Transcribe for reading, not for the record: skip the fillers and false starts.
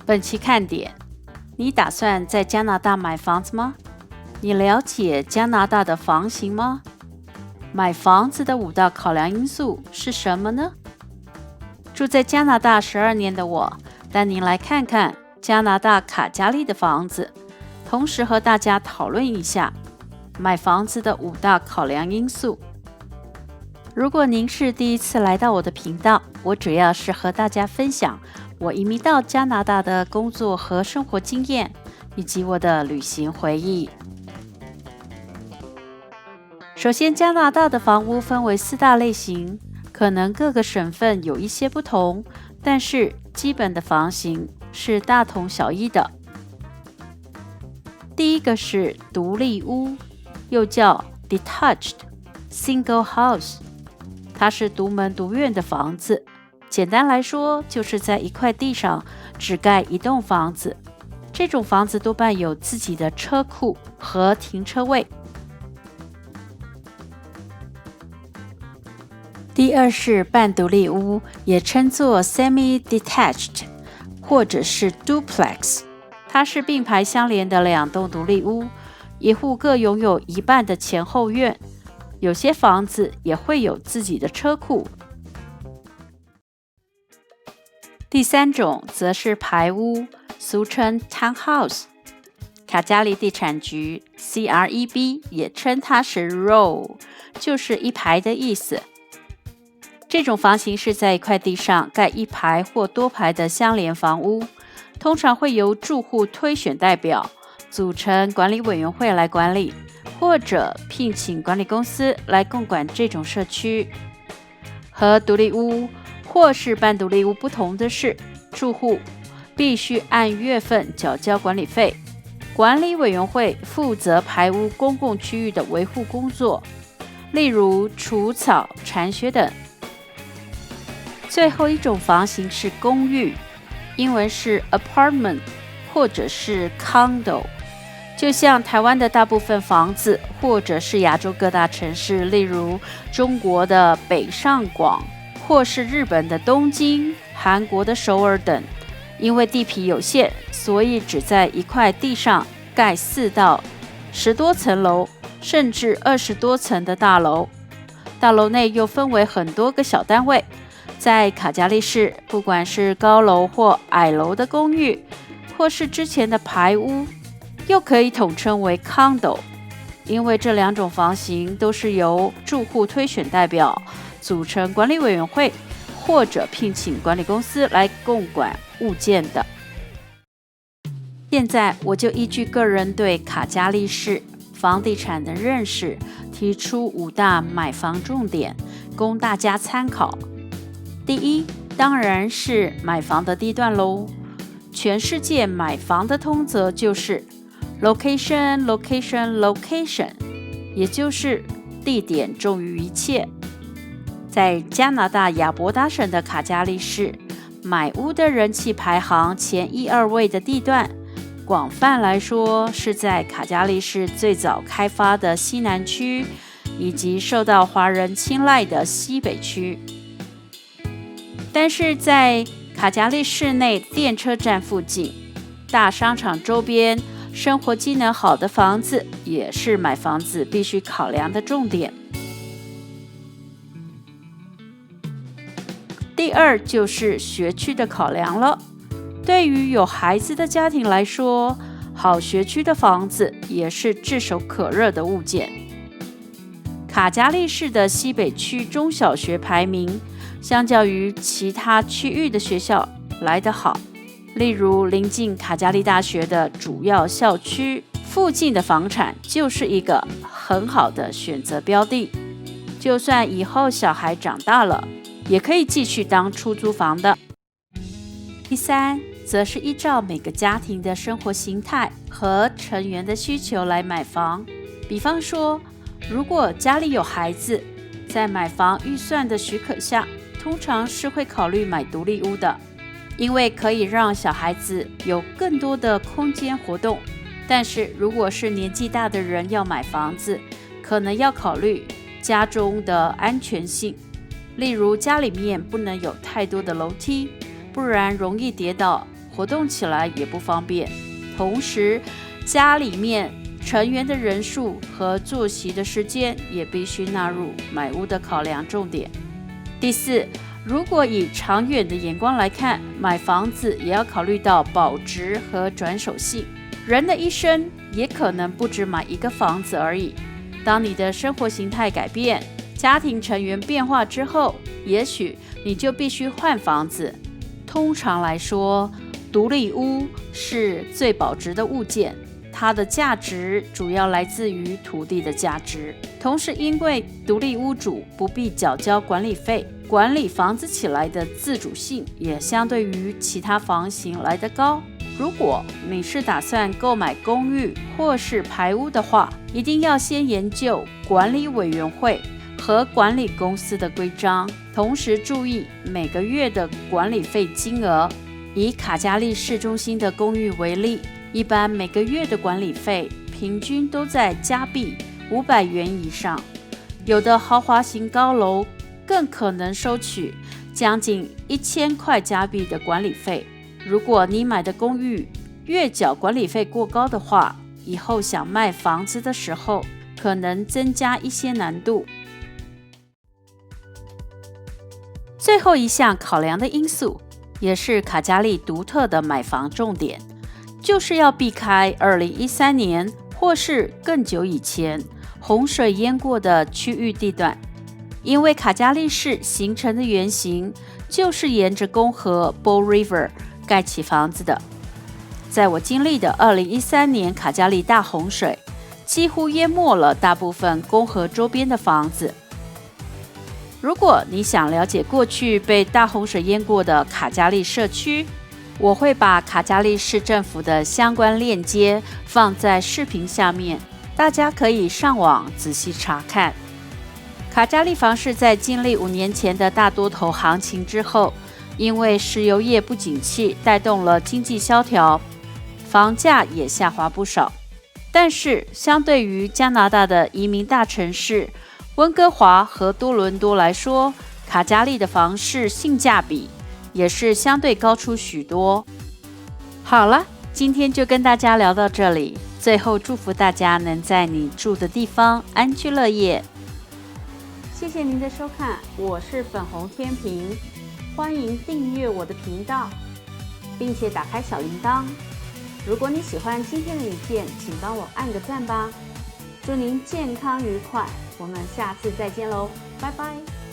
本期看点：你打算在加拿大买房子吗？你了解加拿大的房型吗？买房子的5大考量因素是什么呢？住在加拿大12年的我，带您来看看加拿大卡加利的房子，同时和大家讨论一下买房子的5大考量因素。如果您是第一次来到我的频道，我主要是和大家分享我移民到加拿大的工作和生活经验，以及我的旅行回忆。首先，加拿大的房屋分为4大类型，可能各个省份有一些不同，但是基本的房型是大同小异的。第一个是独立屋，又叫 Detached Single House， 它是独门独院的房子。简单来说，就是在一块地上只盖一栋房子。这种房子多半有自己的车库和停车位。第二是半独立屋，也称作 semi-detached 或者是 duplex， 它是并排相连的2栋独立屋，一户各拥有一半的前后院，有些房子也会有自己的车库。第3种则是排屋，俗称 townhouse， 卡加利地产局 CREB 也称它是 row， 就是一排的意思。这种房型是在一块地上盖一排或多排的相连房屋，通常会由住户推选代表，组成管理委员会来管理，或者聘请管理公司来共管这种社区。和独立屋或是半独立屋不同的是，住户必须按月份缴交管理费，管理委员会负责排屋公共区域的维护工作，例如除草、铲雪等。最后一种房型是公寓，英文是 apartment 或者是 condo， 就像台湾的大部分房子，或者是亚洲各大城市，例如中国的北上广，或是日本的东京、韩国的首尔等。因为地皮有限，所以只在一块地上盖4到10多层楼，甚至20多层的大楼。大楼内又分为很多个小单位。在卡加利市，不管是高楼或矮楼的公寓，或是之前的排屋，又可以统称为 condo， 因为这2种房型都是由住户推选代表，组成管理委员会，或者聘请管理公司来共管物件的。现在我就依据个人对卡加利市房地产的认识，提出5大买房重点，供大家参考。第一，当然是买房的地段咯。全世界买房的通则就是 location location location， 也就是地点重于一切。在加拿大亚伯达省的卡加利市，买屋的人气排行前1、2位的地段，广泛来说是在卡加利市最早开发的西南区，以及受到华人青睐的西北区。但是在卡加利市内电车站附近、大商场周边，生活机能好的房子也是买房子必须考量的重点。第2就是学区的考量了。对于有孩子的家庭来说，好学区的房子也是炙手可热的物件。卡加利市的西北区中小学排名相较于其他区域的学校来得好，例如临近卡加利大学的主要校区附近的房产就是一个很好的选择标的，就算以后小孩长大了，也可以继续当出租房的。第3，则是依照每个家庭的生活形态和成员的需求来买房。比方说，如果家里有孩子，在买房预算的许可下，通常是会考虑买独立屋的，因为可以让小孩子有更多的空间活动。但是如果是年纪大的人要买房子，可能要考虑家中的安全性，例如家里面不能有太多的楼梯，不然容易跌倒活动起来也不方便。同时，家里面成员的人数和作息的时间也必须纳入买屋的考量重点。第四，如果以长远的眼光来看，买房子也要考虑到保值和转手性。人的一生也可能不只买一个房子而已。当你的生活形态改变，家庭成员变化之后，也许你就必须换房子。通常来说，独立屋是最保值的物件，它的价值主要来自于土地的价值。同时，因为独立屋主不必缴交管理费，管理房子起来的自主性也相对于其他房型来得高。如果你是打算购买公寓或是排屋的话，一定要先研究管理委员会和管理公司的规章，同时注意每个月的管理费金额。以卡加利市中心的公寓为例，一般每个月的管理费平均都在加币500元以上，有的豪华型高楼更可能收取将近1000块加币的管理费。如果你买的公寓月缴管理费过高的话，以后想卖房子的时候可能增加一些难度。最后一项考量的因素，也是卡加利独特的买房重点，就是要避开2013年或是更久以前洪水淹过的区域地段。因为卡加利市形成的原型就是沿着公河 Bull River 盖起房子的。在我经历的2013年卡加利大洪水，几乎淹没了大部分公河周边的房子。如果你想了解过去被大洪水淹过的卡加利社区，我会把卡加利市政府的相关链接放在视频下面，大家可以上网仔细查看。卡加利房市在经历5年前的大多头行情之后，因为石油业不景气带动了经济萧条，房价也下滑不少。但是相对于加拿大的移民大城市温哥华和多伦多来说，卡加利的房市性价比也是相对高出许多。好了，今天就跟大家聊到这里，最后祝福大家能在你住的地方安居乐业。谢谢您的收看，我是粉红天平，欢迎订阅我的频道，并且打开小铃铛。如果你喜欢今天的影片，请帮我按个赞吧。祝您健康愉快，我们下次再见喽，拜拜。